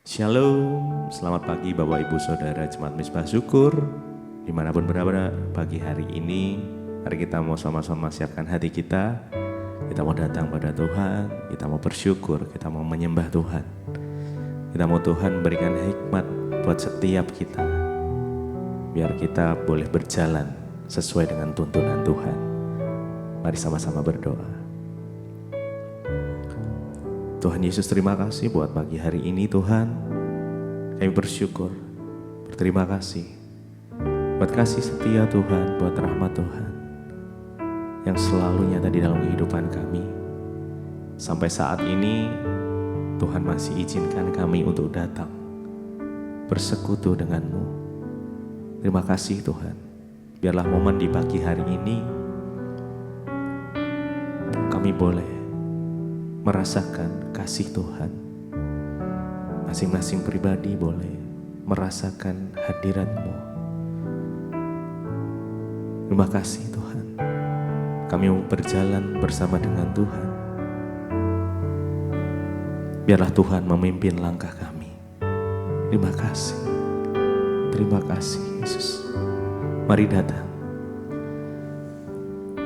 Shalom, selamat pagi Bapak Ibu Saudara Jemaat Misbah Syukur. Dimanapun berada pagi hari ini, mari kita mau sama-sama siapkan hati kita. Kita mau datang pada Tuhan, kita mau bersyukur, kita mau menyembah Tuhan. Kita mau Tuhan berikan hikmat buat setiap kita, biar kita boleh berjalan sesuai dengan tuntunan Tuhan. Mari sama-sama berdoa. Tuhan Yesus, terima kasih buat pagi hari ini Tuhan. Kami bersyukur, berterima kasih buat kasih setia Tuhan, buat rahmat Tuhan yang selalu nyata di dalam kehidupan kami. Sampai saat ini Tuhan masih izinkan kami untuk datang bersekutu dengan-Mu. Terima kasih Tuhan. Biarlah momen di pagi hari ini kami boleh merasakan kasih Tuhan. Masing-masing pribadi boleh merasakan hadirat-Mu. Terima kasih Tuhan. Kami mau berjalan bersama dengan Tuhan. Biarlah Tuhan memimpin langkah kami. Terima kasih. Terima kasih Yesus. Mari datang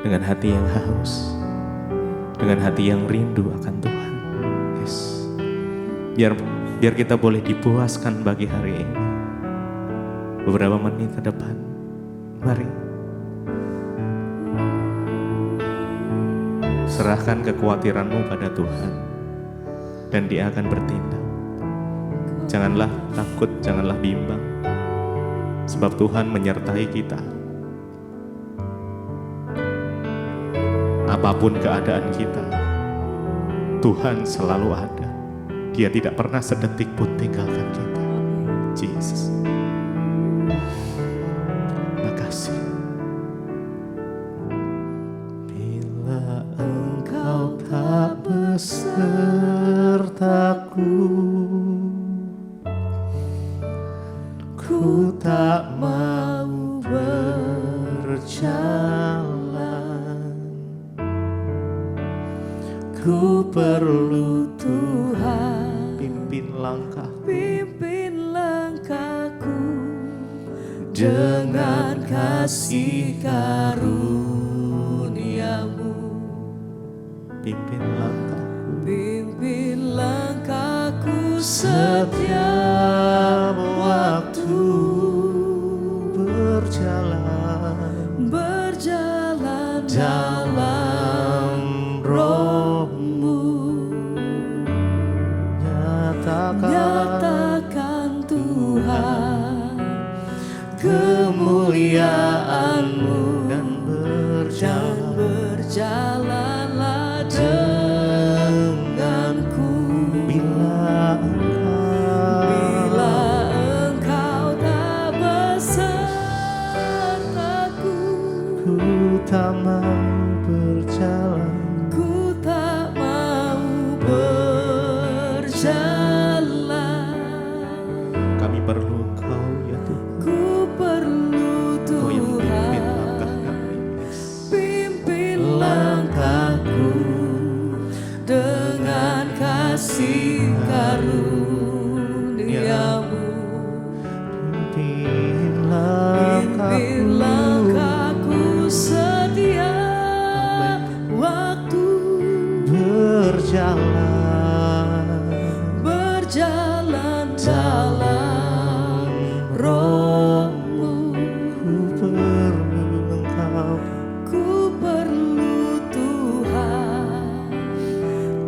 dengan hati yang haus, dengan hati yang rindu akan Tuhan. Yes. Biar kita boleh dipuaskan bagi hari ini. Beberapa menit ke depan, mari serahkan kekhawatiranmu pada Tuhan, dan Dia akan bertindak. Janganlah takut, janganlah bimbang, sebab Tuhan menyertai kita. Apapun keadaan kita, Tuhan selalu ada. Dia tidak pernah sedetik pun tinggalkan kita. Jesus. Terima kasih. Bila Engkau tak besertaku, ku tak mau berjalan. Ku perlu Tuhan, pimpin langkahku dengan kasih karunia-Mu. Pimpin langkahku setiap waktu berjalan dalam Roh-Mu. Nyatakan Tuhan kemuliaan-Mu, dan berjalanlah denganku. Bila Engkau tak besertaku, ku tak mau berjalan. Kami perlu Engkau ya Tuhan. Ku perlu Tuhan. Kau yang pimpin langkah kami. Pimpin langkahku dengan kasih karunia-Mu. Pimpin langkahku setiap waktu berjalan dalam Roh-Mu. Ku perlu Tuhan.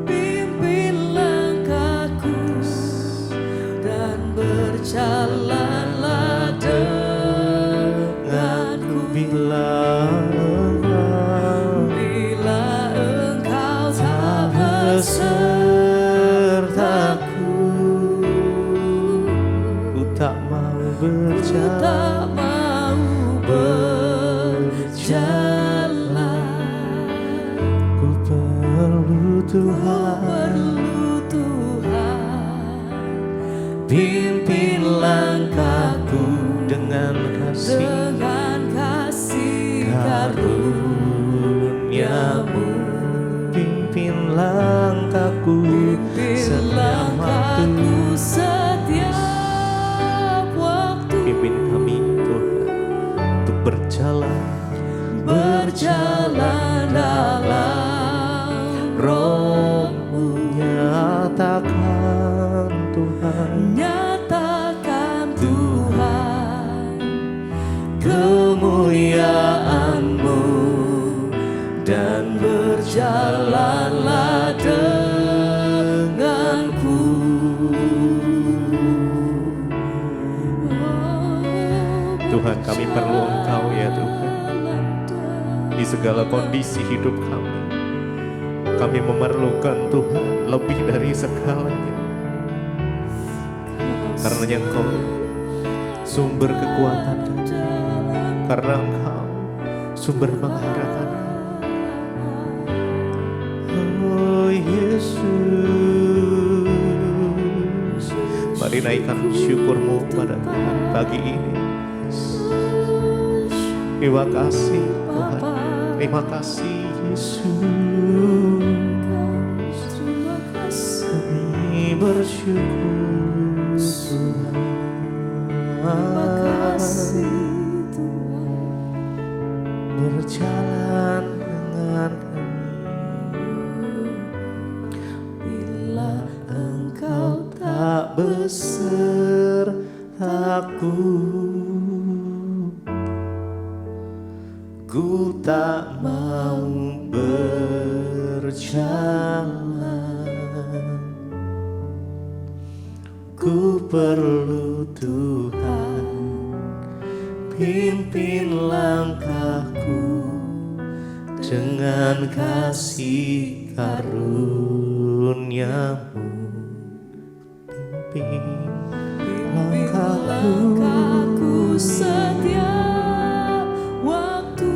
Pimpin langkahku dan berjalanlah denganku. Bila Engkau tak besertaku, ku tak mau berjalan. Ku perlu Tuhan. Pimpin langkahku dengan kasih karunia-Mu. Pimpin langkahku setiap waktu berjalan dalam Roh-Mu. Nyatakan Tuhan, Nyatakan Tuhan kemuliaan-Mu, dan berjalanlah denganku. Tuhan, kami perlu Engkau ya Tuhan. Di segala kondisi hidup kami memerlukan Tuhan lebih dari segalanya. Karena Engkau sumber kekuatan kami, karena Engkau sumber pengharapan kami. Oh Yesus, mari naikkan syukur-Mu pada Tuhan pagi ini. Terima kasih Tuhan, terima kasih Yesus. Kami bersyukur Tuhan. Terima kasih Tuhan. Berjalan dengan kami. Bila Engkau Tak besertaku, ku tak mau berjalan. Ku perlu Tuhan, pimpin langkahku dengan kasih karunia-Mu. Pimpin langkahku setiap waktu,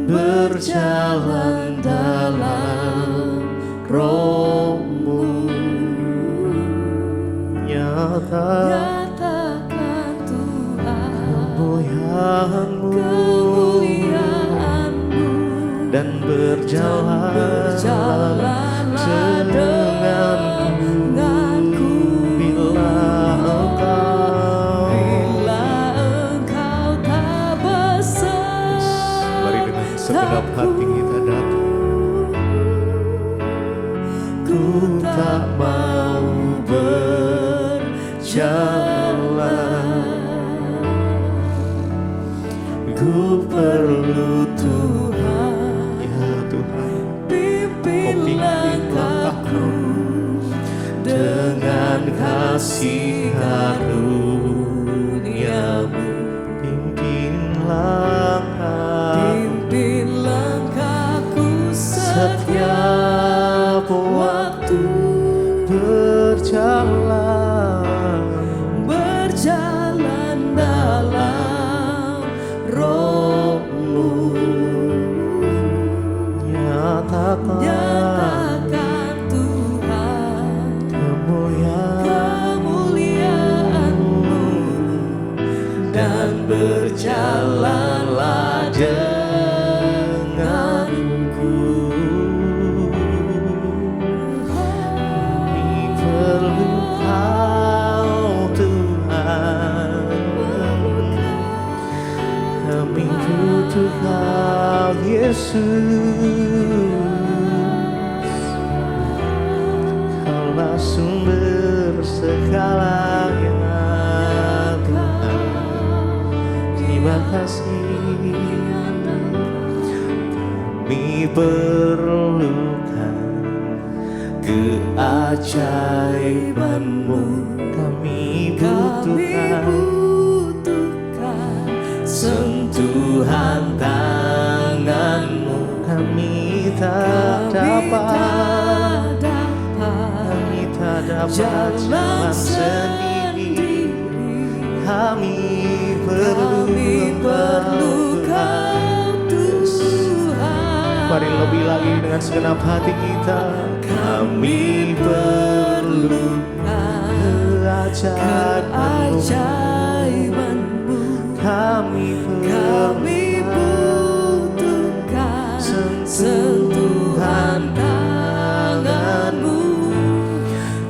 berjalan dalam Roh-Mu. Nyatakan Tuhan kemuliaan-Mu, dan berjalanlah denganku. Bila Engkau tak besertaku, mari dengan segenap hati kita datang. ku tak mau berjalan. Ku perlu Tuhan, Ya Tuhan, pimpin langkahku dengan kasih karunia-Mu. pimpin langkahku setiap waktu, berjalan dalam Roh-Mu. Nyatakan Tuhan kemuliaan-Mu, dan berjalanlah denganku. Kami perlu Kau Tuhan, kami butuh Kau Yesus. Kaulah sumber segalanya Tuhan. Terima kasih. Kami perlukan keajaiban-Mu. Kami butuhkan sentuhan tangan-Mu. Kami tak dapat jalan sendiri. Kami perlu Kau Tuhan. Mari lebih lagi dengan segenap hati kita. Kami perlu keajaiban-Mu. Kami butuhkan sentuhan tangan-Mu.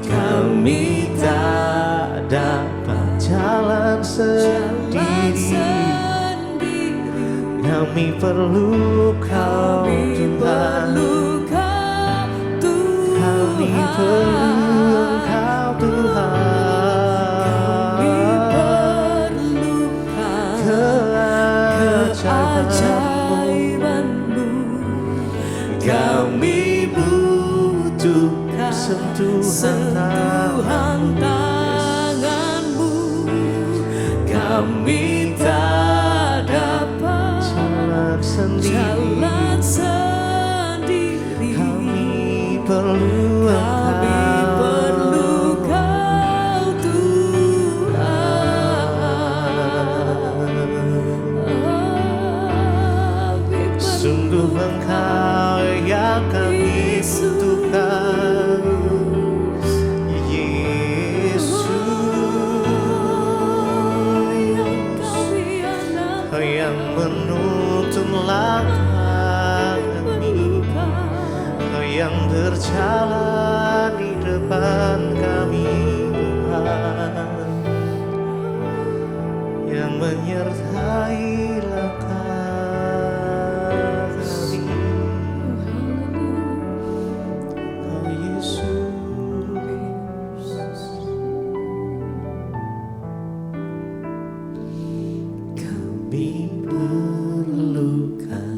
Kami tak dapat jalan sendiri. Kami perlu Kau Tuhan. Kami perlu Engkau Tuhan. Keajaiban-Mu. Kami butuh sentuhan tangan-Mu. Kami tak dapat jalan sendiri. Kami perlu Kau Tuhan. Sungguh Engkau yang kami butuhkan, Yesus. Kau yang menuntun langkah kami, Kau yang berjalan di depan kami, Tuhan, yang menyertai langkah kami, Kau Yesus. Kami perlukan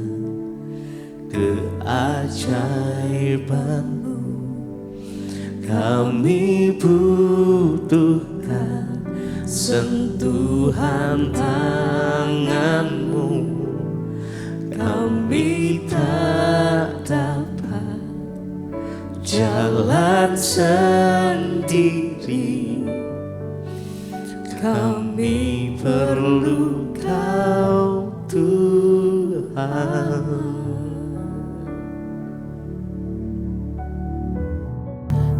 keajaiban-Mu. Kami butuhkan sentuhan tangan-Mu. Kami tak dapat jalan sendiri. Kami perlu Kau Tuhan.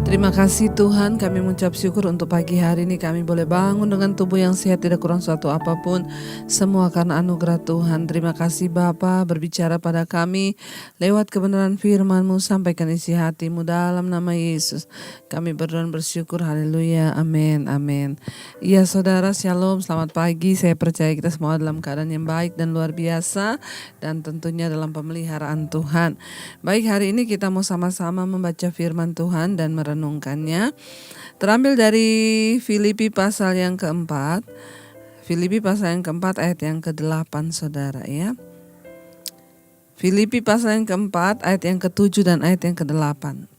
Terima kasih Tuhan, kami mengucap syukur untuk pagi hari ini kami boleh bangun dengan tubuh yang sehat, tidak kurang suatu apapun, semua karena anugerah Tuhan. Terima kasih Bapa, berbicara pada kami lewat kebenaran firman-Mu, sampaikan isi hati-Mu dalam nama Yesus. Kami berdoa dan bersyukur, haleluya, amin, amin. Ya saudara, shalom, selamat pagi. Saya percaya kita semua dalam keadaan yang baik dan luar biasa, dan tentunya dalam pemeliharaan Tuhan. Baik, hari ini kita mau sama-sama membaca firman Tuhan dan merenungkannya. Terambil dari Filipi pasal yang keempat. Filipi pasal yang keempat ayat yang ke-8 saudara ya. Filipi pasal yang keempat ayat yang ke-7 dan ayat yang ke-8.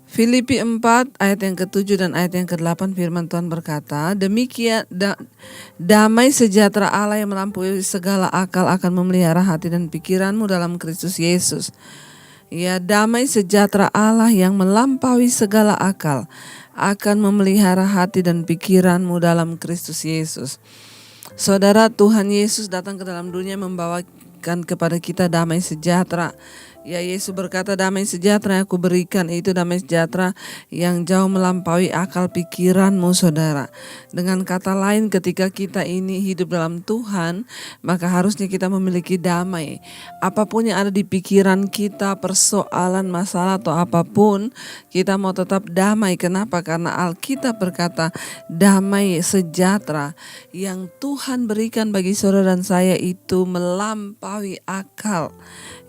Filipi 4 ayat yang ke-7 dan ayat yang ke-8 firman Tuhan berkata, demikian damai sejahtera Allah yang melampaui segala akal akan memelihara hati dan pikiranmu dalam Kristus Yesus. Ya, damai sejahtera Allah yang melampaui segala akal akan memelihara hati dan pikiranmu dalam Kristus Yesus. Saudara, Tuhan Yesus datang ke dalam dunia membawakan kepada kita damai sejahtera. Ya, Yesus berkata, damai sejahtera yang aku berikan itu damai sejahtera yang jauh melampaui akal pikiranmu saudara. Dengan kata lain, ketika kita ini hidup dalam Tuhan, maka harusnya kita memiliki damai. Apapun yang ada di pikiran kita, persoalan, masalah atau apapun, kita mau tetap damai. Kenapa? Karena Alkitab berkata damai sejahtera yang Tuhan berikan bagi saudara dan saya itu melampaui akal.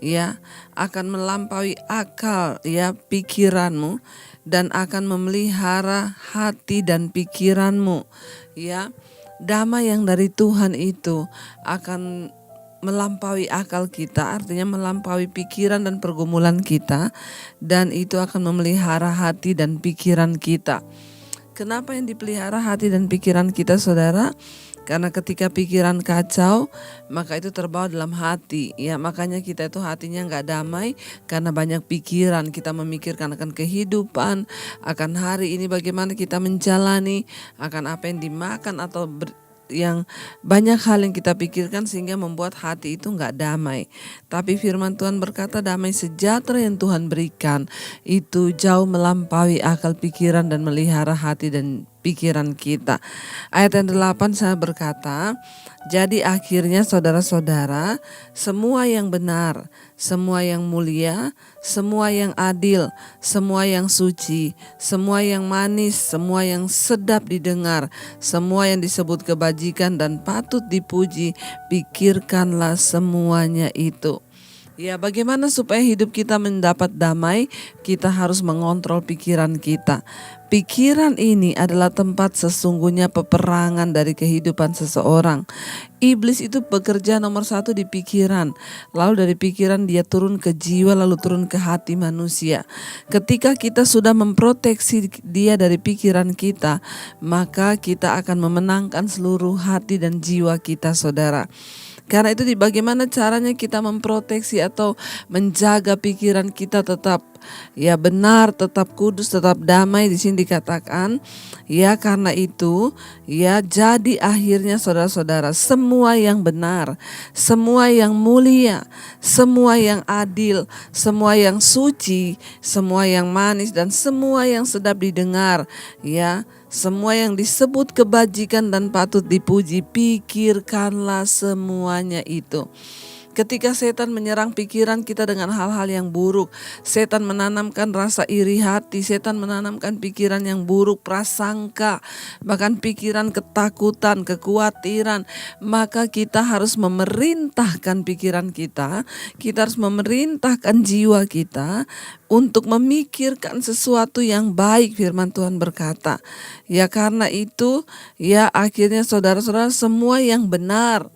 Ya, akan melampaui akal ya pikiranmu dan akan memelihara hati dan pikiranmu. Ya, damai yang dari Tuhan itu akan melampaui akal kita, artinya melampaui pikiran dan pergumulan kita, dan itu akan memelihara hati dan pikiran kita. Kenapa yang dipelihara hati dan pikiran kita saudara? Karena ketika pikiran kacau, maka itu terbawa dalam hati. Ya, makanya kita itu hatinya gak damai karena banyak pikiran. Kita memikirkan akan kehidupan, akan hari ini bagaimana kita menjalani, akan apa yang dimakan atau yang banyak hal yang kita pikirkan sehingga membuat hati itu gak damai. Tapi firman Tuhan berkata damai sejahtera yang Tuhan berikan itu jauh melampaui akal pikiran dan melihara hati dan pikiran kita. Ayat yang 8 saya berkata, jadi akhirnya saudara-saudara, semua yang benar, semua yang mulia, semua yang adil, semua yang suci, semua yang manis, semua yang sedap didengar, semua yang disebut kebajikan dan patut dipuji, pikirkanlah semuanya itu. Ya, bagaimana supaya hidup kita mendapat damai? Kita harus mengontrol pikiran kita. Pikiran ini adalah tempat sesungguhnya peperangan dari kehidupan seseorang. Iblis itu bekerja nomor 1 di pikiran. Lalu dari pikiran dia turun ke jiwa, lalu turun ke hati manusia. Ketika kita sudah memproteksi dia dari pikiran kita, maka kita akan memenangkan seluruh hati dan jiwa kita, saudara. Karena itu bagaimana caranya kita memproteksi atau menjaga pikiran kita tetap ya benar, tetap kudus, tetap damai. Di sini dikatakan ya, karena itu ya, jadi akhirnya saudara-saudara, semua yang benar, semua yang mulia, semua yang adil, semua yang suci, semua yang manis dan semua yang sedap didengar, ya, semua yang disebut kebajikan dan patut dipuji, pikirkanlah semuanya itu. Ketika setan menyerang pikiran kita dengan hal-hal yang buruk, setan menanamkan rasa iri hati, setan menanamkan pikiran yang buruk, prasangka, bahkan pikiran ketakutan, kekhawatiran, maka kita harus memerintahkan pikiran kita harus memerintahkan jiwa kita untuk memikirkan sesuatu yang baik. Firman Tuhan berkata, ya karena itu, ya akhirnya saudara-saudara, semua yang benar.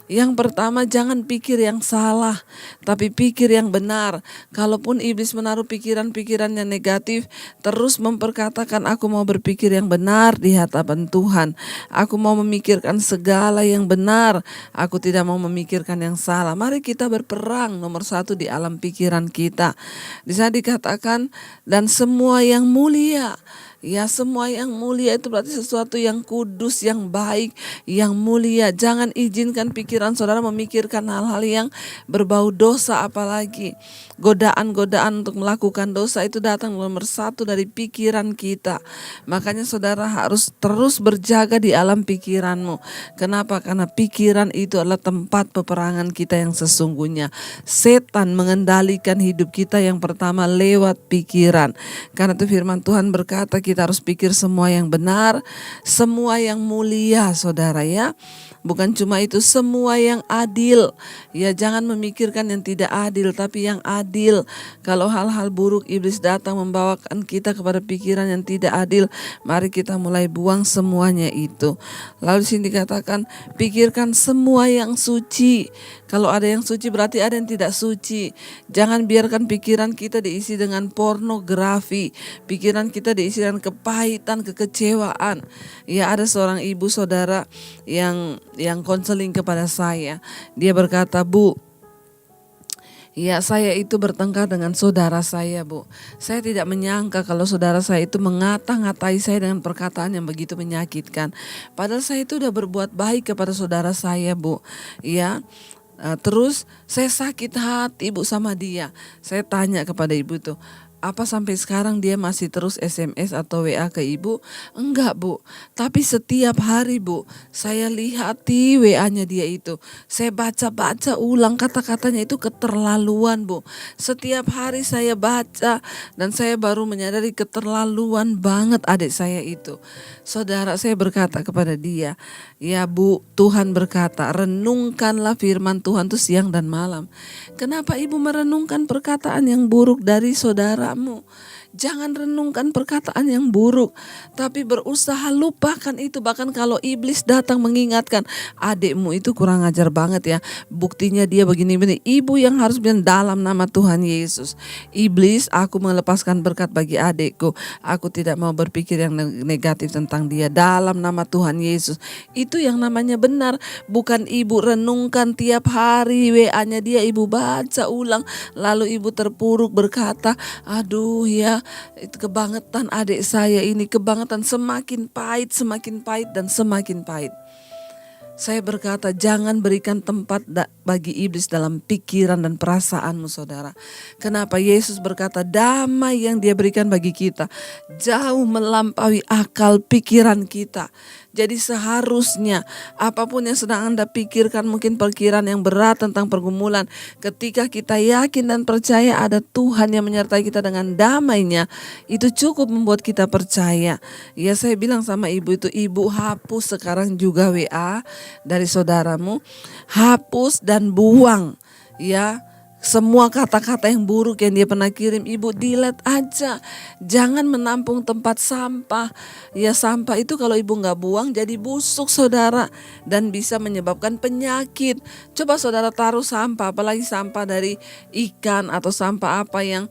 Yang pertama, jangan pikir yang salah, tapi pikir yang benar. Kalaupun iblis menaruh pikiran-pikiran yang negatif, terus memperkatakan, aku mau berpikir yang benar di hadapan Tuhan. Aku mau memikirkan segala yang benar. Aku tidak mau memikirkan yang salah. Mari kita berperang nomor 1 di alam pikiran kita. Di sana dikatakan, dan semua yang mulia. Ya, semua yang mulia itu berarti sesuatu yang kudus, yang baik, yang mulia. Jangan izinkan pikiran saudara memikirkan hal-hal yang berbau dosa, apalagi godaan-godaan untuk melakukan dosa itu datang nomor 1 dari pikiran kita. Makanya saudara harus terus berjaga di alam pikiranmu. Kenapa? Karena pikiran itu adalah tempat peperangan kita yang sesungguhnya. Setan mengendalikan hidup kita yang pertama lewat pikiran. Karena itu firman Tuhan berkata, kita harus pikir semua yang benar, semua yang mulia, saudara, ya. Bukan cuma itu, semua yang adil. Ya, jangan memikirkan yang tidak adil, tapi yang adil. Kalau hal-hal buruk iblis datang membawakan kita kepada pikiran yang tidak adil, mari kita mulai buang semuanya itu. Lalu di sini dikatakan, pikirkan semua yang suci. Kalau ada yang suci berarti ada yang tidak suci. Jangan biarkan pikiran kita diisi dengan pornografi. Pikiran kita diisi dengan kepahitan, kekecewaan. Ya, ada seorang ibu saudara yang konseling kepada saya. Dia berkata, Bu, ya saya itu bertengkar dengan saudara saya, Bu. Saya tidak menyangka kalau saudara saya itu mengata-ngatai saya dengan perkataan yang begitu menyakitkan. Padahal saya itu udah berbuat baik kepada saudara saya, Bu. Ya. Terus saya sakit hati, Bu, sama dia. Saya tanya kepada ibu itu, apa sampai sekarang dia masih terus SMS atau WA ke ibu? Enggak, Bu. Tapi setiap hari, Bu, saya lihat di WA-nya dia itu. Saya baca-baca ulang kata-katanya itu keterlaluan, Bu. Setiap hari saya baca dan saya baru menyadari keterlaluan banget adik saya itu. Saudara, saya berkata kepada dia, ya Bu, Tuhan berkata, renungkanlah firman Tuhan itu siang dan malam. Kenapa ibu merenungkan perkataan yang buruk dari saudaramu? Jangan renungkan perkataan yang buruk, tapi berusaha lupakan itu. Bahkan kalau iblis datang mengingatkan, adikmu itu kurang ajar banget ya, buktinya dia begini-begini, ibu yang harus bilang, dalam nama Tuhan Yesus, iblis, aku melepaskan berkat bagi adikku. Aku tidak mau berpikir yang negatif tentang dia, dalam nama Tuhan Yesus. Itu yang namanya benar. Bukan ibu renungkan tiap hari WA-nya dia, ibu baca ulang, lalu ibu terpuruk berkata, aduh ya, itu kebangetan adik saya ini, kebangetan, semakin pahit dan semakin pahit. Saya berkata, jangan berikan tempat bagi iblis dalam pikiran dan perasaanmu, saudara. Kenapa? Yesus berkata damai yang dia berikan bagi kita jauh melampaui akal pikiran kita. Jadi seharusnya apapun yang sedang Anda pikirkan, mungkin pikiran yang berat tentang pergumulan, ketika kita yakin dan percaya ada Tuhan yang menyertai kita dengan damainya, itu cukup membuat kita percaya. Ya, saya bilang sama ibu itu, ibu hapus sekarang juga WA dari saudaramu, hapus dan buang ya. Semua kata-kata yang buruk yang dia pernah kirim, ibu delete aja. Jangan menampung tempat sampah. Ya, sampah itu kalau ibu gak buang jadi busuk, saudara. Dan bisa menyebabkan penyakit. Coba saudara taruh sampah, apalagi sampah dari ikan atau sampah apa yang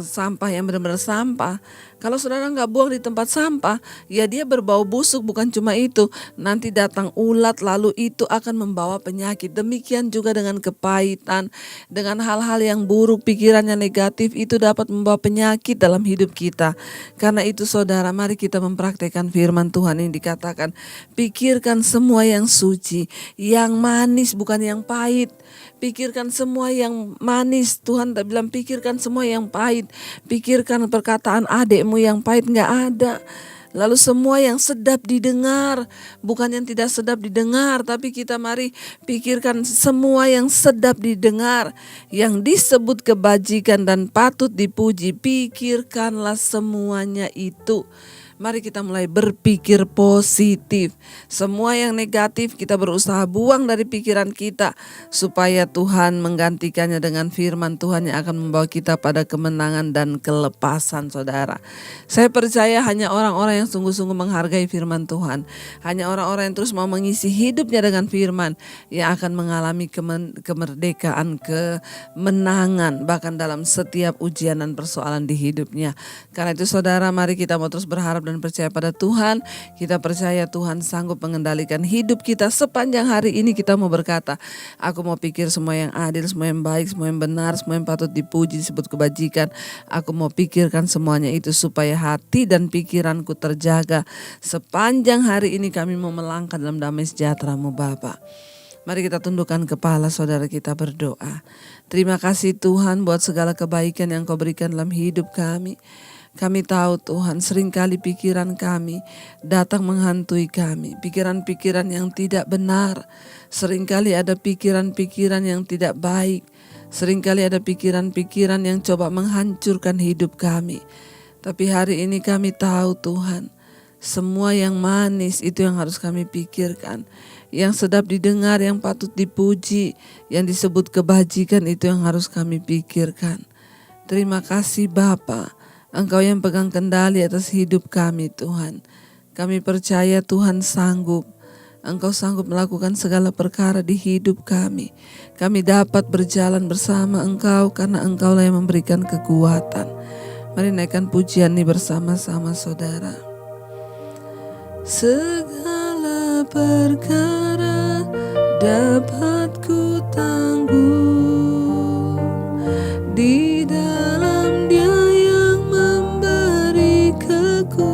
sampah yang benar-benar sampah. Kalau saudara nggak buang di tempat sampah, ya dia berbau busuk. Bukan cuma itu, nanti datang ulat, lalu itu akan membawa penyakit. Demikian juga dengan kepahitan, dengan hal-hal yang buruk, pikiran yang negatif, itu dapat membawa penyakit dalam hidup kita. Karena itu saudara, mari kita mempraktekkan firman Tuhan yang dikatakan, pikirkan semua yang suci, yang manis bukan yang pahit. Pikirkan semua yang manis. Tuhan tak bilang pikirkan semua yang pahit. Pikirkan perkataan adikmu yang pahit, gak ada. Lalu semua yang sedap didengar, bukan yang tidak sedap didengar, tapi kita mari pikirkan semua yang sedap didengar, yang disebut kebajikan dan patut dipuji. Pikirkanlah semuanya itu. Mari kita mulai berpikir positif. Semua yang negatif kita berusaha buang dari pikiran kita, supaya Tuhan menggantikannya dengan firman Tuhan yang akan membawa kita pada kemenangan dan kelepasan, saudara. Saya percaya hanya orang-orang yang sungguh-sungguh menghargai firman Tuhan, hanya orang-orang yang terus mau mengisi hidupnya dengan firman, yang akan mengalami kemerdekaan, kemenangan, bahkan dalam setiap ujian dan persoalan di hidupnya. Karena itu saudara, mari kita mau terus berharap dan percaya pada Tuhan. Kita percaya Tuhan sanggup mengendalikan hidup kita sepanjang hari ini. Kita mau berkata, aku mau pikir semua yang adil, semua yang baik, semua yang benar, semua yang patut dipuji, disebut kebajikan. Aku mau pikirkan semuanya itu supaya hati dan pikiranku terjaga. Sepanjang hari ini kami mau melangkah dalam damai sejahtera-Mu Bapa. Mari kita tundukkan kepala, saudara, kita berdoa. Terima kasih Tuhan buat segala kebaikan yang Kau berikan dalam hidup kami. Kami tahu Tuhan, seringkali pikiran kami datang menghantui kami. Pikiran-pikiran yang tidak benar. Seringkali ada pikiran-pikiran yang tidak baik. Seringkali ada pikiran-pikiran yang coba menghancurkan hidup kami. Tapi hari ini kami tahu Tuhan, semua yang manis itu yang harus kami pikirkan. Yang sedap didengar, yang patut dipuji, yang disebut kebajikan itu yang harus kami pikirkan. Terima kasih Bapa. Engkau yang pegang kendali atas hidup kami Tuhan. Kami percaya Tuhan sanggup. Engkau sanggup melakukan segala perkara di hidup kami. Kami dapat berjalan bersama Engkau karena Engkau lah yang memberikan kekuatan. Mari naikkan pujian ini bersama-sama saudara. Segala perkara dapat ku tanggung di dalam Dia yang memberi kekuatan.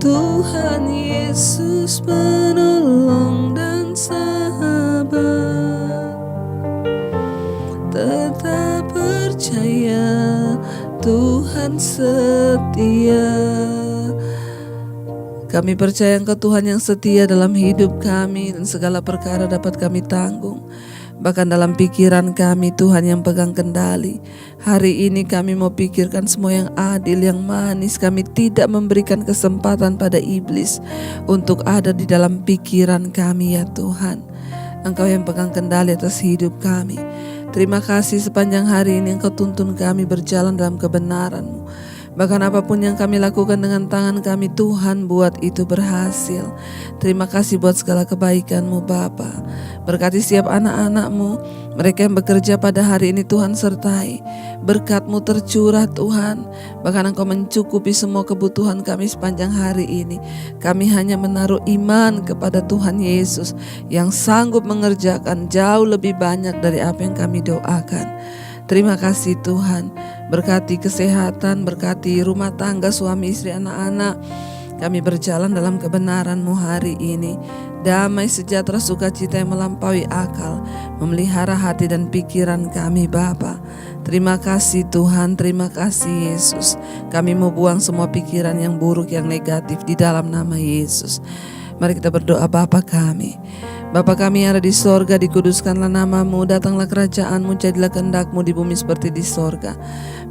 Tuhan Yesus penolong dan sahabat. Tetap percaya Tuhan setia. Kami percaya Engkau Tuhan yang setia dalam hidup kami, dan segala perkara dapat kami tanggung. Bahkan dalam pikiran kami Tuhan yang pegang kendali. Hari ini kami mau pikirkan semua yang adil, yang manis. Kami tidak memberikan kesempatan pada iblis untuk ada di dalam pikiran kami ya Tuhan. Engkau yang pegang kendali atas hidup kami. Terima kasih sepanjang hari ini Engkau tuntun kami berjalan dalam kebenaran-Mu. Bahkan apapun yang kami lakukan dengan tangan kami, Tuhan buat itu berhasil. Terima kasih buat segala kebaikan-Mu Bapa. Berkati setiap anak-anak-Mu, mereka yang bekerja pada hari ini Tuhan sertai. Berkat-Mu tercurah Tuhan. Bahkan Engkau mencukupi semua kebutuhan kami sepanjang hari ini. Kami hanya menaruh iman kepada Tuhan Yesus yang sanggup mengerjakan jauh lebih banyak dari apa yang kami doakan. Terima kasih Tuhan. Berkati kesehatan, berkati rumah tangga, suami, istri, anak-anak. Kami berjalan dalam kebenaran-Mu hari ini. Damai sejahtera sukacita yang melampaui akal memelihara hati dan pikiran kami Bapa. Terima kasih Tuhan, terima kasih Yesus. Kami mau buang semua pikiran yang buruk, yang negatif di dalam nama Yesus. Mari kita berdoa. Bapa kami, Bapa kami yang ada di sorga, dikuduskanlah nama-Mu, datanglah kerajaan-Mu, jadilah kehendak-Mu di bumi seperti di sorga.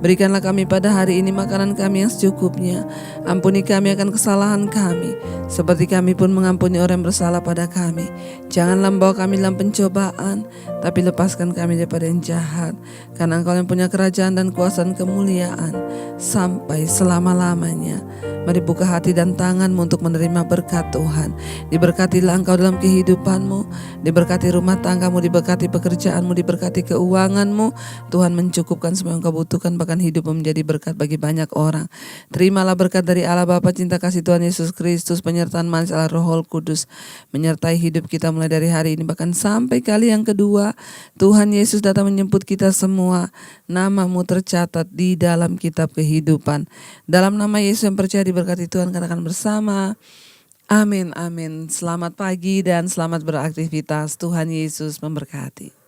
Berikanlah kami pada hari ini makanan kami yang secukupnya. Ampuni kami akan kesalahan kami, seperti kami pun mengampuni orang yang bersalah pada kami. Janganlah membawa kami dalam pencobaan, tapi lepaskan kami daripada yang jahat. Karena Engkau yang punya kerajaan dan kuasa dan kemuliaan sampai selama-lamanya. Mari buka hati dan tangan-Mu untuk menerima berkat Tuhan. Diberkatilah Engkau dalam kehidupan-Mu, diberkati rumah tangga-Mu, diberkati pekerjaan-Mu, diberkati keuangan-Mu. Tuhan mencukupkan semua yang Engkau butuhkan, bahkan hidup menjadi berkat bagi banyak orang. Terimalah berkat dari Allah Bapa, cinta kasih Tuhan Yesus Kristus, penyertaan manis Allah Roh Kudus menyertai hidup kita mulai dari hari ini bahkan sampai kali yang kedua. Tuhan Yesus datang menjemput kita semua. Nama-Mu tercatat di dalam kitab kehidupan. Dalam nama Yesus yang percaya diberkati Tuhan, katakan bersama, amin, amin. Selamat pagi dan selamat beraktivitas. Tuhan Yesus memberkati.